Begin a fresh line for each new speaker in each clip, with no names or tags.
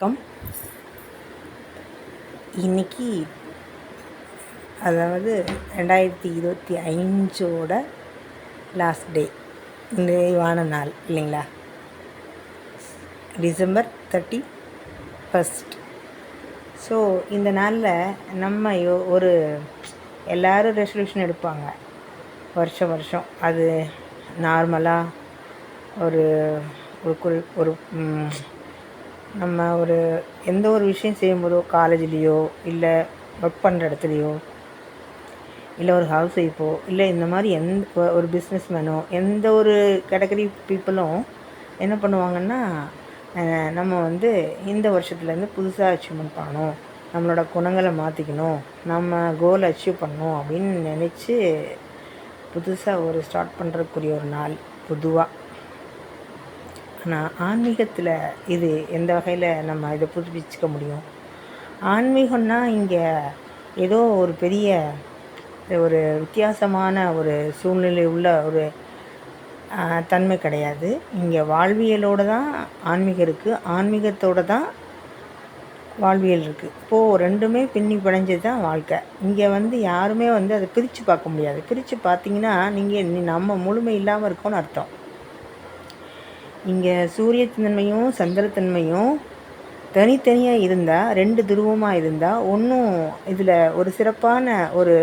வணக்கம். இன்றைக்கி அதாவது 2025 லாஸ்ட் டே, நிறைவான நாள் இல்லைங்களா? December 31. ஸோ இந்த நாளில் நம்ம எல்லோரும் ரெசல்யூஷன் எடுப்பாங்க வருஷம். அது நார்மலாக ஒரு ஒரு நம்ம எந்த ஒரு விஷயம் செய்யும்போதோ, காலேஜ்லேயோ இல்லை ஒர்க் பண்ணுற இடத்துலையோ இல்லை ஒரு ஹவுஸ் ஒய்ஃபோ இல்லை இந்த மாதிரி ஒரு பிஸ்னஸ் மேனோ எந்த ஒரு கேட்டகரி பீப்புளும் என்ன பண்ணுவாங்கன்னா, நம்ம இந்த வருஷத்துலேருந்து புதுசாக அச்சீவ்மெண்ட் பண்ணணும், நம்மளோட குணங்களை மாற்றிக்கணும், நம்ம கோல் அச்சீவ் பண்ணணும் அப்படின்னு நினச்சி புதுசாக ஸ்டார்ட் பண்ணுறக்கூடிய ஒரு நாள் பொதுவாக. ஆனால் ஆன்மீகத்தில் இது எந்த வகையில் நம்ம இதை புதுப்பிச்சுக்க முடியும்? ஆன்மீகம்னா இங்கே ஏதோ ஒரு பெரிய ஒரு வித்தியாசமான ஒரு சூழ்நிலை உள்ள ஒரு தன்மை கிடையாது. இங்கே வாழ்வியலோடு தான் ஆன்மீகம் இருக்குது, ஆன்மீகத்தோடு தான் வாழ்வியல் இருக்குது. இப்போது ரெண்டுமே பின்னி பிணைஞ்சது தான் வாழ்க்கை. இங்கே யாருமே அதை பிரித்து பார்க்க முடியாது. பிரித்து பார்த்தீங்கன்னா நம்ம முழுமை இல்லாமல் இருக்கோன்னு அர்த்தம். இங்கே சூரியத்தன்மையும் சந்திரத்தன்மையும் தனித்தனியாக இருந்தால், ரெண்டு துருவமாக இருந்தால் ஒன்றும் இதில் ஒரு சிறப்பான ஒரு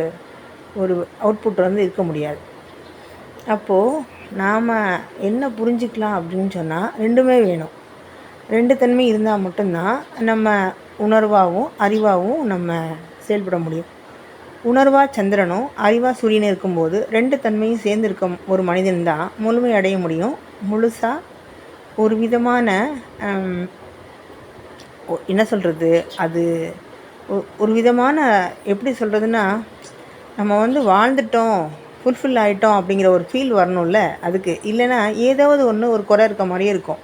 அவுட்புட் இருக்க முடியாது. அப்போது நாம் என்ன புரிஞ்சுக்கலாம் அப்படின்னு சொன்னால், ரெண்டுமே வேணும். ரெண்டு தன்மை இருந்தால் மட்டும்தான் நம்ம உணர்வாகவும் அறிவாகவும் நம்ம செயல்பட முடியும். உணர்வாக சந்திரனும் அறிவாக சூரியனும் இருக்கும்போது ரெண்டு தன்மையும் சேர்ந்து ஒரு மனிதன் தான் முழுமை அடைய முடியும். முழுசாக ஒரு விதமான என்ன சொல்கிறது, அது ஒரு விதமான எப்படி சொல்கிறதுன்னா, நம்ம வாழ்ந்துட்டோம், ஃபுல்ஃபில் ஆகிட்டோம் அப்படிங்கிற ஒரு ஃபீல் வரணும்ல. அதுக்கு இல்லைன்னா ஏதாவது ஒரு குறை இருக்க மாதிரியே இருக்கும்,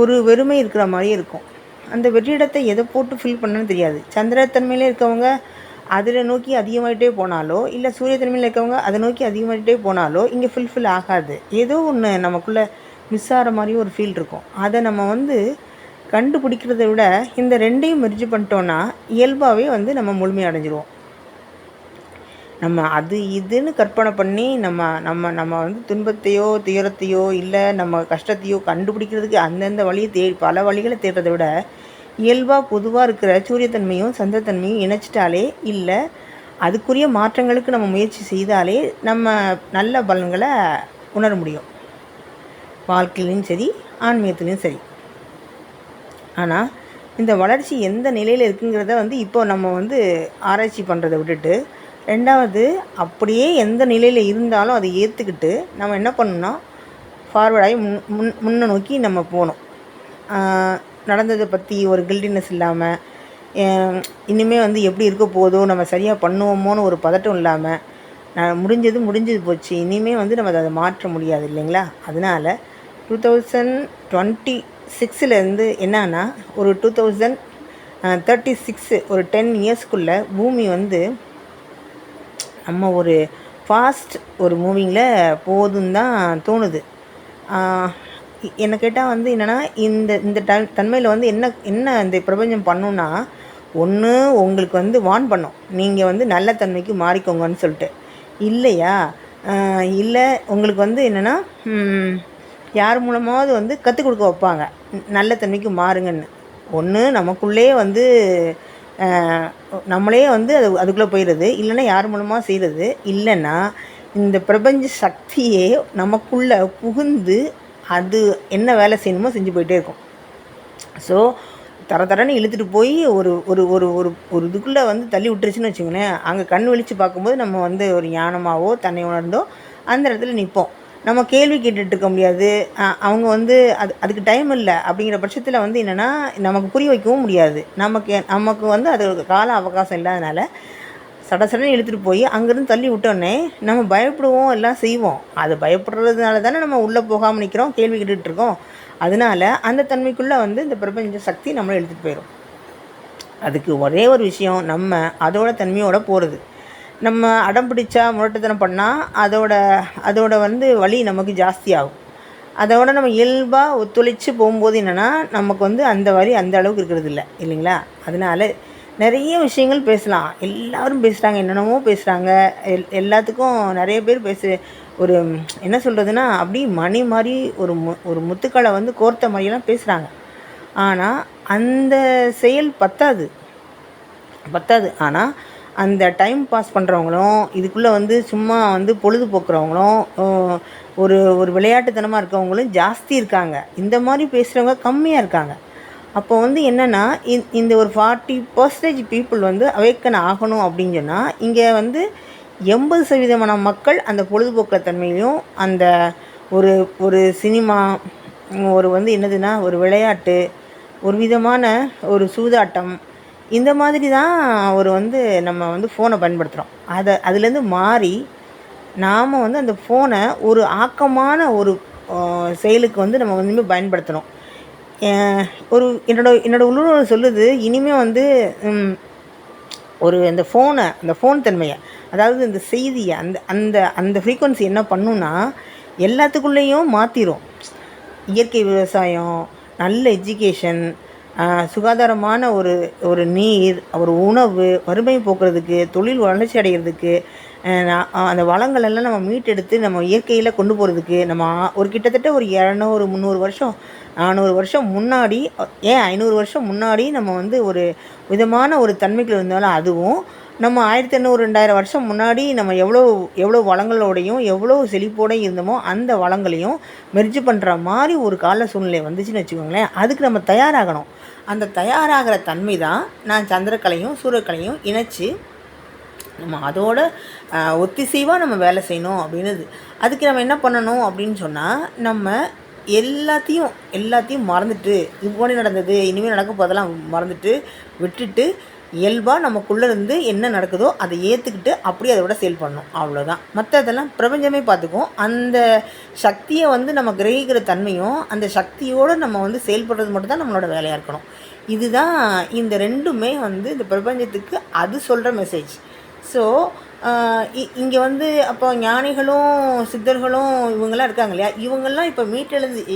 ஒரு வெறுமை இருக்கிற மாதிரியே இருக்கும். அந்த வெற்றிடத்தை எதை போட்டு ஃபில் பண்ணணும்னு தெரியாது. சந்திரத்தன்மையிலே இருக்கவங்க அதில் நோக்கி அதிகமாகிட்டே போனாலோ, இல்லை சூரியத்தன்மையில் இருக்கவங்க அதை நோக்கி அதிகமாகிட்டே போனாலோ இங்கே ஃபுல்ஃபில் ஆகாது. ஏதோ ஒன்று நமக்குள்ளே மிஸ் ஆகிற மாதிரியும் ஒரு ஃபீல் இருக்கும். அதை நம்ம கண்டுபிடிக்கிறத விட இந்த ரெண்டையும் மெர்ஜ் பண்ணிட்டோன்னா இயல்பாகவே நம்ம முழுமை அடைஞ்சிருவோம். நம்ம அது இதுன்னு கற்பனை பண்ணி நம்ம துன்பத்தையோ துயரத்தையோ இல்லை நம்ம கஷ்டத்தையோ கண்டுபிடிக்கிறதுக்கு அந்தந்த வழியை பல வழிகளை தேடுறதை விட இயல்பாக பொதுவாக இருக்கிற சூரியத்தன்மையும் சந்திரத்தன்மையும் இணைச்சிட்டாலே, இல்லை அதுக்குரிய மாற்றங்களுக்கு நம்ம முயற்சி செய்தாலே நம்ம நல்ல பலன்களை உணர முடியும், வாழ்க்கையிலையும் சரி ஆன்மீகத்துலேயும் சரி. ஆனால் இந்த வளர்ச்சி எந்த நிலையில் இருக்குங்கிறத இப்போ நம்ம ஆராய்ச்சி பண்ணுறதை விட்டுட்டு, ரெண்டாவது அப்படியே எந்த நிலையில் இருந்தாலும் அதை ஏற்றுக்கிட்டு நம்ம என்ன பண்ணணும்னா ஃபார்வர்டாகி முன்னை நோக்கி நம்ம போகணும். நடந்ததை பற்றி ஒரு கில்டினஸ் இல்லாமல், இனிமேல் எப்படி இருக்க போதோ, நம்ம சரியாக பண்ணுவோமோன்னு ஒரு பதட்டம் இல்லாமல், முடிஞ்சது போச்சு, இனிமேல் நம்ம அதை மாற்ற முடியாது இல்லைங்களா? அதனால் 2026 என்னன்னா ஒரு 2036 ஒரு 10 இயர்ஸ்க்குள்ளே பூமி நம்ம ஒரு ஃபாஸ்ட் ஒரு மூவிங்கில் போகுதுன்னு தான் தோணுது. என்னை கேட்டால் என்னென்னா இந்த தன்மையில் என்ன இந்த பிரபஞ்சம் பண்ணுன்னா, ஒன்று உங்களுக்கு வார்ன் பண்ணும், நீங்கள் நல்ல தன்மைக்கு மாறிக்கோங்கன்னு சொல்லிட்டு. இல்லையா, இல்லை உங்களுக்கு என்னென்னா யார் மூலமாவது கற்றுக் கொடுக்க வைப்பாங்க, நல்ல தன்மைக்கு மாறுங்கன்னு. ஒன்று நமக்குள்ளே நம்மளே அதுக்குள்ளே போயிடுறது, இல்லைன்னா யார் மூலமாக செய்கிறது, இல்லைன்னா இந்த பிரபஞ்ச சக்தியே நமக்குள்ளே புகுந்து அது என்ன வேலை செய்யணுமோ செஞ்சு போயிட்டே இருக்கும். ஸோ தரன்னு இழுத்துட்டு போய் ஒரு ஒரு ஒரு ஒரு ஒரு இதுக்குள்ளே தள்ளி விட்டுருச்சுன்னு வச்சுக்கோங்களேன். அங்கே கண் விழித்து பார்க்கும்போது நம்ம ஒரு ஞானமாகவோ தன்னை உணர்ந்தோ அந்த இடத்துல நிற்போம். நம்ம கேள்வி கேட்டுட்டு இருக்க முடியாது. அவங்க அதுக்கு டைம் இல்லை அப்படிங்கிற பட்சத்தில் என்னென்னா நமக்கு புரிய வைக்கவும் முடியாது. நமக்கு அது கால அவகாசம் இல்லாதனால சடசடன்னு எடுத்துகிட்டு போய் அங்கேருந்து தள்ளி விட்டோன்னே நம்ம பயப்படுவோம், எல்லாம் செய்வோம். அது பயப்படுறதுனால தானே நம்ம உள்ளே போகாமல் நிற்கிறோம், கேள்வி கேட்டுட்ருக்கோம். அதனால் அந்த தன்மைக்குள்ளே இந்த பிரபஞ்ச சக்தி நம்மளை எடுத்துகிட்டு போயிடும். அதுக்கு ஒரே ஒரு விஷயம், நம்ம அதோட தன்மையோடு போகிறது. நம்ம அடம் பிடிச்சா முரட்டுத்தனம் பண்ணால் அதோட வலி நமக்கு ஜாஸ்தியாகும். அதோட நம்ம இயல்பாக ஒத்துழைச்சு போகும்போது என்னென்னா நமக்கு வந்து அந்த வரி அந்த அளவுக்கு இருக்கிறது இல்லை இல்லைங்களா. அதனால் நிறைய விஷயங்கள் பேசலாம். எல்லாரும் பேசுகிறாங்க, என்னென்னமோ பேசுகிறாங்க. எல்லாத்துக்கும் நிறைய பேர் ஒரு என்ன சொல்கிறதுனா அப்படி மணி மாதிரி ஒரு முத்துக்களை வந்து கோர்த்த மாதிரியெல்லாம் பேசுகிறாங்க. ஆனால் அந்த செயல் பத்தாது. ஆனால் அந்த டைம் பாஸ் பண்ணுறவங்களும் இதுக்குள்ளே வந்து சும்மா வந்து பொழுதுபோக்குறவங்களும் ஒரு விளையாட்டுத்தனமாக இருக்கவங்களும் ஜாஸ்தி இருக்காங்க. இந்த மாதிரி பேசுகிறவங்க கம்மியாக இருக்காங்க. அப்போ வந்து என்னென்னா இந்த ஒரு 40% பீப்புள் வந்து அவேக்கன் ஆகணும் அப்படின்னு சொன்னால் இங்கே வந்து 80% மக்கள் அந்த பொழுதுபோக்குற தன்மையிலையும் அந்த ஒரு ஒரு சினிமா ஒரு வந்து என்னதுன்னா ஒரு விளையாட்டு ஒரு விதமான ஒரு சூதாட்டம் இந்த மாதிரி தான் வந்து நம்ம வந்து ஃபோனை பயன்படுத்துகிறோம். அதுலேருந்து மாறி நாம் வந்து அந்த ஃபோனை ஒரு ஆக்கமான ஒரு செயலுக்கு வந்து நம்ம வந்து பயன்படுத்தணும். என்னோட உள்ளுணர்வு சொல்லுது இனிமேல் வந்து அந்த ஃபோன் தன்மையை, அதாவது இந்த செய்தியை அந்த அந்த அந்த ஃப்ரீக்குவன்சி என்ன பண்ணுன்னா எல்லாத்துக்குள்ளேயும் மாற்றிடும். இயற்கை விவசாயம், நல்ல எஜுகேஷன், சுகாதாரமான ஒரு நீர், ஒரு உணவு, வறுமை போக்குறதுக்கு, தொழில் வளர்ச்சி அடைகிறதுக்கு, அந்த வளங்களெல்லாம் நம்ம மீட்டெடுத்து நம்ம இயற்கையில் கொண்டு போகிறதுக்கு நம்ம ஒரு கிட்டத்தட்ட ஒரு 200 300 வருஷம் 400 வருஷம் முன்னாடி, ஏன் 500 வருஷம் முன்னாடி நம்ம வந்து ஒரு விதமான ஒரு தன்மைகள் இருந்தாலும் அதுவும் நம்ம 1500 2000 வருஷம் முன்னாடி நம்ம எவ்வளோ வளங்களோடையும் எவ்வளோ செழிப்போடையும் இருந்தோமோ அந்த வளங்களையும் மெர்ஜ் பண்ணுற மாதிரி ஒரு கால சூழ்நிலை வந்துச்சுன்னு வச்சுக்கோங்களேன். அதுக்கு நம்ம தயாராகணும். அந்த தயாராகிற தன்மை தான் நான் சந்திரக்கலையும் சூரியக்கலையும் இணைச்சி நம்ம அதோட ஒத்திசைவாக நம்ம வேலை செய்யணும் அப்படின்னுது. அதுக்கு நம்ம என்ன பண்ணணும் அப்படின்னு சொன்னால் நம்ம எல்லாத்தையும் மறந்துட்டு முன்னாடி நடந்தது இனிமேல் நடக்க போதெல்லாம் மறந்துட்டு விட்டுட்டு இயல்பாக நமக்குள்ளே இருந்து என்ன நடக்குதோ அதை ஏற்றுக்கிட்டு அப்படியே அதை விட செயல் பண்ணணும். அவ்வளோதான். மற்றதெல்லாம் பிரபஞ்சமே பார்த்துக்கும். அந்த சக்தியை வந்து நம்ம கிரகிக்கிற தன்மையும் அந்த சக்தியோடு நம்ம வந்து செயல்படுறது மட்டும்தான் நம்மளோட வேலையாக இருக்கணும். இதுதான் இந்த ரெண்டுமே வந்து இந்த பிரபஞ்சத்துக்கு அது சொல்கிற மெசேஜ். ஸோ இங்கே வந்து அப்போ ஞானிகளும் சித்தர்களும் இவங்கெல்லாம் இருக்காங்க இல்லையா, இவங்கெல்லாம் இப்போ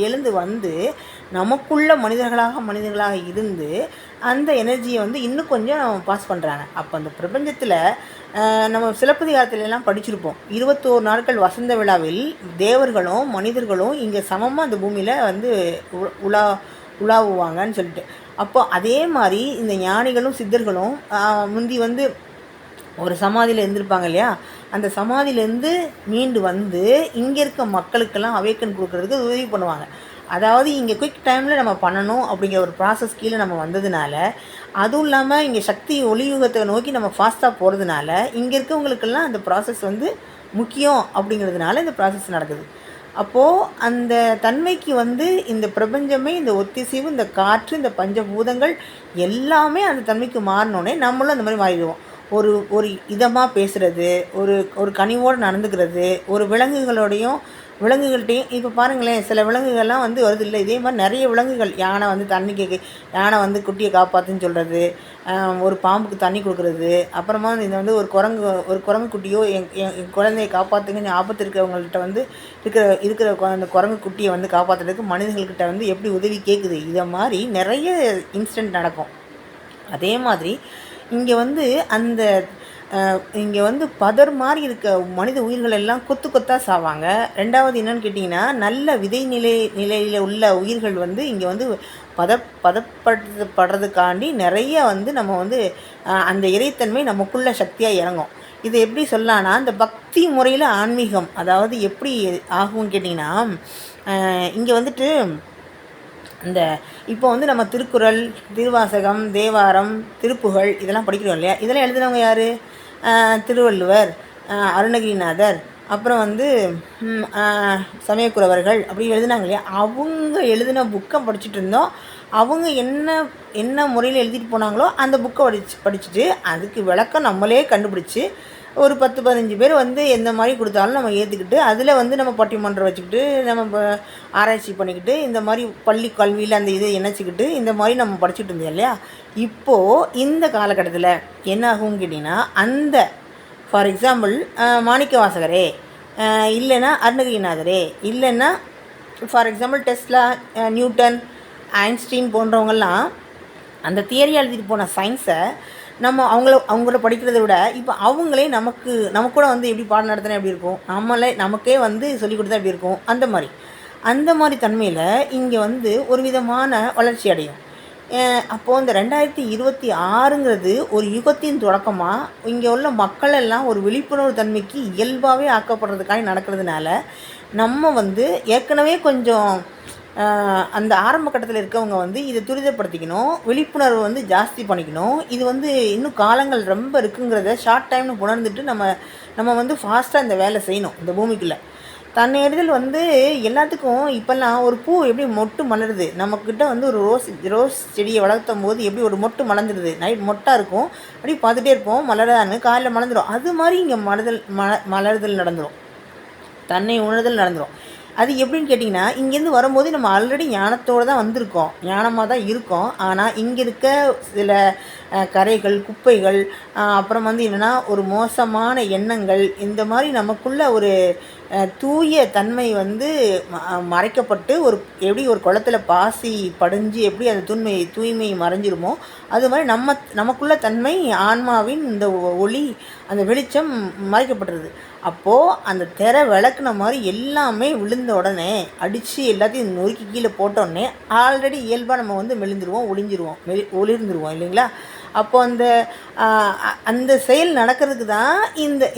எழுந்து வந்து நமக்குள்ள மனிதர்களாக இருந்து அந்த எனர்ஜியை வந்து இன்னும் கொஞ்சம் பாஸ் பண்ணுறாங்க. அப்போ அந்த பிரபஞ்சத்தில் நம்ம சிலப்பதிகாரத்துலலாம் படிச்சிருப்போம், 21 நாட்கள் வசந்த விழாவில் தேவர்களும் மனிதர்களும் இங்கே சமமாக அந்த பூமியில் வந்து உலாவுவாங்கன்னு சொல்லிட்டு. அப்போ அதே மாதிரி இந்த ஞானிகளும் சித்தர்களும் முந்தி வந்து ஒரு சமாதியில் இருந்திருப்பாங்க இல்லையா, அந்த சமாதியிலேருந்து மீண்டு வந்து இங்கே இருக்க மக்களுக்கெல்லாம் அவேக்கன் கொடுக்குறதுக்கு உதவி பண்ணுவாங்க. அதாவது இங்கே குயிக் டைமில் நம்ம பண்ணணும் அப்படிங்கிற ஒரு ப்ராசஸ் கீழே நம்ம வந்ததுனால, அதுவும் இல்லாமல் இங்கே சக்தி ஒளியுகத்தை நோக்கி நம்ம ஃபாஸ்ட்டாக போகிறதுனால இங்கே இருக்கவங்களுக்கெல்லாம் அந்த ப்ராசஸ் வந்து முக்கியம் அப்படிங்கிறதுனால இந்த ப்ராசஸ் நடக்குது. அப்போது அந்த தன்மைக்கு வந்து இந்த பிரபஞ்சமே, இந்த ஒத்திசைவு, இந்த காற்று, இந்த பஞ்சபூதங்கள் எல்லாமே அந்த தன்மைக்கு மாறினோடனே நம்மளும் அந்த மாதிரி மாறிடுவோம். ஒரு இதமாக பேசுகிறது, ஒரு கனிவோடு நடந்துக்கிறது, ஒரு விலங்குகள்கிட்டையும் இப்போ பாருங்களேன், சில விலங்குகள்லாம் வந்து வருது இல்லை, இதே மாதிரி நிறைய விலங்குகள், யானை வந்து தண்ணி யானை வந்து குட்டியை காப்பாற்றுன்னு சொல்கிறது, ஒரு பாம்புக்கு தண்ணி கொடுக்குறது, அப்புறமா இது வந்து ஒரு குரங்கு குட்டியோ என் குழந்தையை காப்பாற்றுங்கன்னு ஆபத்து இருக்கிறவங்கள்ட்ட வந்து இருக்கிற அந்த குரங்கு குட்டியை வந்து காப்பாற்றுறதுக்கு மனிதர்கள்கிட்ட வந்து எப்படி உதவி கேட்குது. இதை மாதிரி நிறைய இன்சிடெண்ட் நடக்கும். அதே மாதிரி இங்கே வந்து பதர் மாதிரி இருக்க மனித உயிர்கள் எல்லாம் கொத்தாக சாவாங்க. ரெண்டாவது என்னன்னு கேட்டிங்கன்னா, நல்ல விதை நிலையில் உள்ள உயிர்கள் வந்து இங்கே வந்து பதப்படுத்தப்படுறதுக்காண்டி நிறைய வந்து நம்ம வந்து அந்த இறைத்தன்மை நமக்குள்ள சக்தியாக இறங்கும். இதை எப்படி சொல்லலான்னா, இந்த பக்தி முறையில் ஆன்மீகம் அதாவது எப்படி ஆகும்னு கேட்டிங்கன்னா, இங்கே வந்துட்டு இப்போ வந்து நம்ம திருக்குறள், திருவாசகம், தேவாரம், திருப்புகழ் இதெல்லாம் படிக்கிறோம் இல்லையா, இதெல்லாம் எழுதினவங்க யார்? திருவள்ளுவர், அருணகிரிநாதர், அப்புறம் வந்து சமயக்குறவர்கள் அப்படி எழுதினாங்க இல்லையா. அவங்க எழுதின புக்கை படிச்சுட்டு இருந்தோம். அவங்க என்ன முறையில் எழுதிட்டு போனாங்களோ அந்த புக்கை படிச்சுட்டு அதுக்கு விளக்கம் நம்மளே கண்டுபிடிச்சி ஒரு 10-15 பேர் வந்து எந்த மாதிரி கொடுத்தாலும் நம்ம ஏற்றுக்கிட்டு அதில் வந்து நம்ம பட்டிமன்றம் வச்சுக்கிட்டு நம்ம ஆராய்ச்சி பண்ணிக்கிட்டு இந்த மாதிரி பள்ளி கல்வியில் அந்த இதை இணைச்சிக்கிட்டு இந்த மாதிரி நம்ம படிச்சுட்டு இருந்தோம் இல்லையா. இப்போது இந்த காலகட்டத்தில் என்ன ஆகும்னு கேட்டிங்கன்னா, அந்த ஃபார் எக்ஸாம்பிள் மாணிக்க வாசகரே, இல்லைன்னா அருணகிரிநாதரே, இல்லைன்னா for example Tesla, Newton, Einstein போன்றவங்கெல்லாம் அந்த தியரி எழுதிட்டு போன சயின்ஸை நம்ம அவங்கள படிக்கிறத விட இப்போ அவங்களே நமக்கு கூட வந்து எப்படி பாடம் நடத்தினா எப்படி இருக்கும், நமக்கே வந்து சொல்லிக் கொடுத்தா எப்படி இருக்கும், அந்த மாதிரி தன்மையில் இங்கே வந்து ஒரு விதமான வளர்ச்சி அடையும். அப்போது இந்த 2026ங்கிறது ஒரு யுகத்தின் தொடக்கமாக இங்கே உள்ள மக்கள் எல்லாம் ஒரு விழிப்புணர்வு தன்மைக்கு இயல்பாகவே ஆக்கப்படுறதுக்காக நடக்கிறதுனால நம்ம வந்து ஏற்கனவே கொஞ்சம் அந்த ஆரம்ப கட்டத்தில் இருக்கவங்க வந்து இதை துரிதப்படுத்திக்கணும், விழிப்புணர்வு வந்து ஜாஸ்தி பண்ணிக்கணும். இது வந்து இன்னும் காலங்கள் ரொம்ப இருக்குங்கிறத ஷார்ட் டைம்னு உணர்ந்துட்டு நம்ம வந்து ஃபாஸ்ட்டாக இந்த வேலை செய்யணும். இந்த பூமிக்குள்ளே தன்னிடுதல் வந்து எல்லாத்துக்கும் இப்போல்லாம் ஒரு பூ எப்படி மொட்டு மலருது, நம்மக்கிட்ட வந்து ஒரு ரோஸ் செடியை வளர்த்தும் போது எப்படி ஒரு மொட்டு மலர்ந்துடுது, நைட் மொட்டாக இருக்கும், அப்படி பார்த்துட்டே இருப்போம் மலரான்னு, காலையில் மலர்ந்துடும். அது மாதிரி இங்கே மலருதல் நடந்துடும், தன்னை உணர்தல் நடந்துடும். அது எப்படின்னு கேட்டிங்கன்னா, இங்கேருந்து வரும்போது நம்ம ஆல்ரெடி ஞானத்தோடு தான் வந்திருக்கோம், ஞானமாக தான் இருக்கோம். ஆனால் இங்கே இருக்க சில கரைகள், குப்பைகள், அப்புறம் வந்து என்னென்னா ஒரு மோசமான எண்ணங்கள், இந்த மாதிரி நமக்குள்ள ஒரு தூய தன்மை வந்து மறைக்கப்பட்டு எப்படி ஒரு குளத்துல பாசி படிஞ்சு எப்படி அந்த தூய்மை மறைஞ்சிருமோ அது மாதிரி நமக்குள்ள தன்மை ஆன்மாவின் இந்த ஒளி, அந்த வெளிச்சம் மறைக்கப்பட்டுருது. அப்போது அந்த திரை விளக்குன மாதிரி எல்லாமே விழுந்த உடனே அடித்து எல்லாத்தையும் நொறுக்கி கீழே போட்டோடனே ஆல்ரெடி இயல்பாக நம்ம வந்து மெலிந்துருவோம், ஒளிர்ந்துருவோம் இல்லைங்களா? அப்போது அந்த செயல் நடக்கிறதுக்கு தான்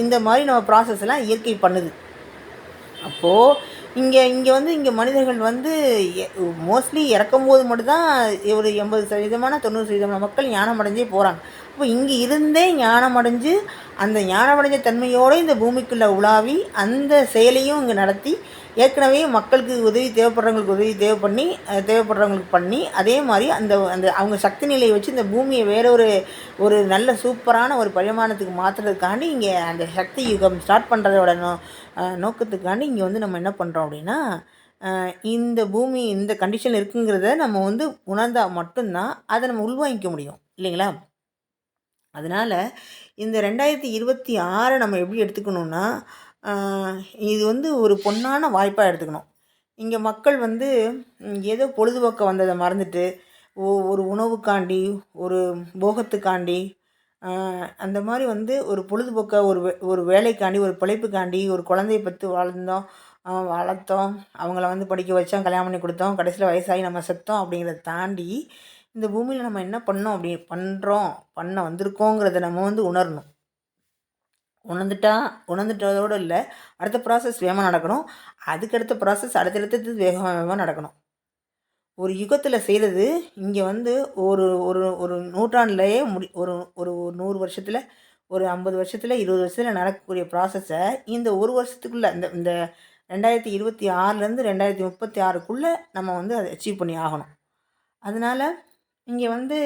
இந்த மாதிரி நம்ம ப்ராசஸ் எல்லாம் இயற்கை பண்ணுது. அப்போது இங்கே மனிதர்கள் வந்து மோஸ்ட்லி இறக்கும்போது மட்டும்தான் ஒரு 80% 90% மக்கள் ஞானம் அடைஞ்சே போகிறாங்க. அப்போ இங்கே இருந்தே ஞானம் அடைஞ்சு அந்த ஞானமடைஞ்ச தன்மையோடு இந்த பூமிக்குள்ளே உலாவி அந்த செயலையும் இங்கே நடத்தி ஏற்கனவே மக்களுக்கு தேவைப்படுறவங்களுக்கு உதவி தேவைப்படுறவங்களுக்கு பண்ணி அதே மாதிரி அந்த அந்த அவங்க சக்தி நிலையை வச்சு இந்த பூமியை வேற ஒரு நல்ல சூப்பரான ஒரு பரிமாணத்துக்கு மாற்றுறதுக்காண்டி இங்கே அந்த சக்தி யுகம் ஸ்டார்ட் பண்ணுறதோட நோக்கத்துக்காண்டி இங்கே வந்து நம்ம என்ன பண்ணுறோம் அப்படின்னா, இந்த பூமி இந்த கண்டிஷனில் இருக்குங்கிறத நம்ம வந்து உணர்ந்தால் மட்டும்தான் அதை நம்ம உள்வாங்கிக்க முடியும் இல்லைங்களா? அதனால் இந்த 2026 நம்ம எப்படி எடுத்துக்கணுன்னா, இது வந்து ஒரு பொன்னான வாய்ப்பாக எடுத்துக்கணும். இங்கே மக்கள் வந்து ஏதோ பொழுதுபோக்க வந்ததை மறந்துட்டு ஒரு உணவுக்காண்டி, ஒரு போகத்துக்காண்டி, அந்த மாதிரி வந்து ஒரு பொழுதுபோக்க ஒரு வேலைக்காண்டி, ஒரு பிழைப்புக்காண்டி, ஒரு குழந்தைய பெற்று வளர்த்தோம், அவங்கள வந்து படிக்க வச்சோம், கல்யாணம் பண்ணி கொடுத்தோம், கடைசியில் வயசாகி நம்ம செத்தோம் அப்படிங்கிறத தாண்டி இந்த பூமியில் நம்ம என்ன பண்ணோம், அப்படி பண்ண வந்திருக்கோங்கிறத நம்ம வந்து உணரணும். உணர்ந்துட்டதோடு இல்லை, அடுத்த ப்ராசஸ் வேகமாக நடக்கணும், அதுக்கடுத்த ப்ராசஸ் அடுத்தடுத்தது வேகமாக நடக்கணும். ஒரு யுகத்தில் செய்கிறது இங்கே வந்து ஒரு ஒரு ஒரு நூற்றாண்டுலேயே ஒரு ஒரு 100 வருஷத்தில், ஒரு 50 வருஷத்தில், 20 வருஷத்தில் நடக்கக்கூடிய ப்ராசஸை இந்த ஒரு வருஷத்துக்குள்ளே இந்த இந்த 2026லேருந்து 2036க்குள்ளே நம்ம வந்து அதை அச்சீவ் பண்ணி ஆகணும். அதனால் இங்கே வந்து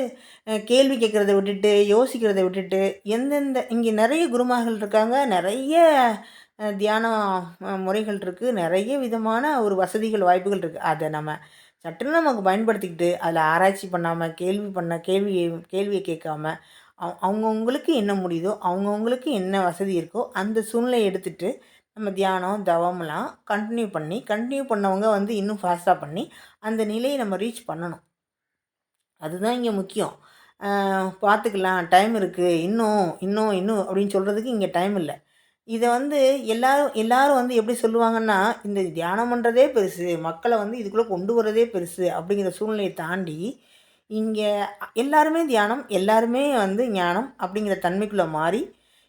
கேள்வி கேட்குறத விட்டுட்டு, யோசிக்கிறத விட்டுட்டு, இங்கே நிறைய குருமார்கள் இருக்காங்க, நிறைய தியான முறைகள் இருக்குது, நிறைய விதமான ஒரு வசதிகள், வாய்ப்புகள் இருக்குது. அதை நம்ம சட்டுன்னு நமக்கு பயன்படுத்திக்கிட்டு அதில் ஆராய்ச்சி பண்ணாமல், கேள்வியை கேட்காம, அவங்கவுங்களுக்கு என்ன முடியுதோ, அவங்கவுங்களுக்கு என்ன வசதி இருக்கோ அந்த சூழ்நிலையை எடுத்துகிட்டு நம்ம தியானம், தவம்லாம் கண்டினியூ பண்ணவங்க வந்து இன்னும் ஃபாஸ்ட்டாக பண்ணி அந்த நிலையை நம்ம ரீச் பண்ணணும். அதுதான் இங்கே முக்கியம். பார்த்துக்கலாம், டைம் இருக்குது, இன்னும் அப்படின்னு சொல்கிறதுக்கு இங்கே டைம் இல்லை. இதை வந்து எல்லாரும் வந்து எப்படி சொல்லுவாங்கன்னா, இந்த தியானம் பண்ணுறதே பெருசு, மக்களை வந்து இதுக்குள்ளே கொண்டு வரதே பெருசு அப்படிங்கிற சூழ்நிலையை தாண்டி இங்கே எல்லாருமே தியானம், எல்லாருமே வந்து ஞானம் அப்படிங்கிற தன்மைக்குள்ளே மாறி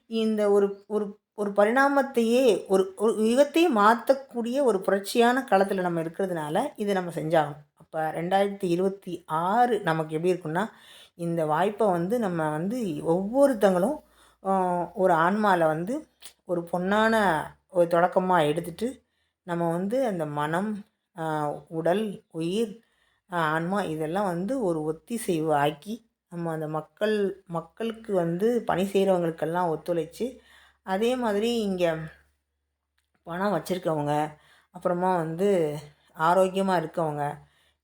இந்த ஒரு ஒரு ஒரு பரிணாமத்தையே ஒரு ஒரு யுகத்தையே மாற்றக்கூடிய ஒரு புரட்சியான களத்தில் நம்ம இருக்கிறதுனால இதை நம்ம செஞ்சாகணும். அப்போ 2026 நமக்கு எப்படி இருக்குன்னா, இந்த வாய்ப்பை வந்து நம்ம வந்து ஒவ்வொருத்தங்களும் ஒரு ஆன்மாவில் வந்து ஒரு பொன்னான ஒரு தொடக்கமாக எடுத்துகிட்டு நம்ம வந்து அந்த மனம், உடல், உயிர், ஆன்மா இதெல்லாம் வந்து ஒரு ஒத்திசைவு ஆக்கி நம்ம அந்த மக்களுக்கு வந்து பணி செய்கிறவங்களுக்கெல்லாம் ஒத்துழைச்சி, அதே மாதிரி இங்கே பணம் வச்சுருக்கவங்க, அப்புறமா வந்து ஆரோக்கியமாக இருக்கவங்க,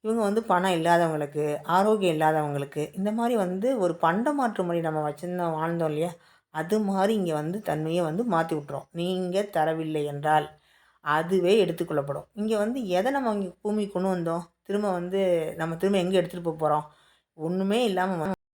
இவங்க வந்து பணம் இல்லாதவங்களுக்கு, ஆரோக்கியம் இல்லாதவங்களுக்கு, இந்த மாதிரி வந்து ஒரு பண்டமாற்று முறை நம்ம வச்சுருந்தோம், வாழ்ந்தோம் இல்லையா? அது மாதிரி இங்கே வந்து தன்மையை வந்து மாற்றி விட்றோம். நீங்கள் தரவில்லை என்றால் அதுவே எடுத்துக்கொள்ளப்படும். இங்கே வந்து எதை நம்ம இங்கே பூமிக்கு கொண்டு வந்தோம், திரும்ப வந்து நம்ம திரும்ப எங்கே எடுத்துகிட்டு போக போகிறோம்? ஒன்றுமே இல்லாமல்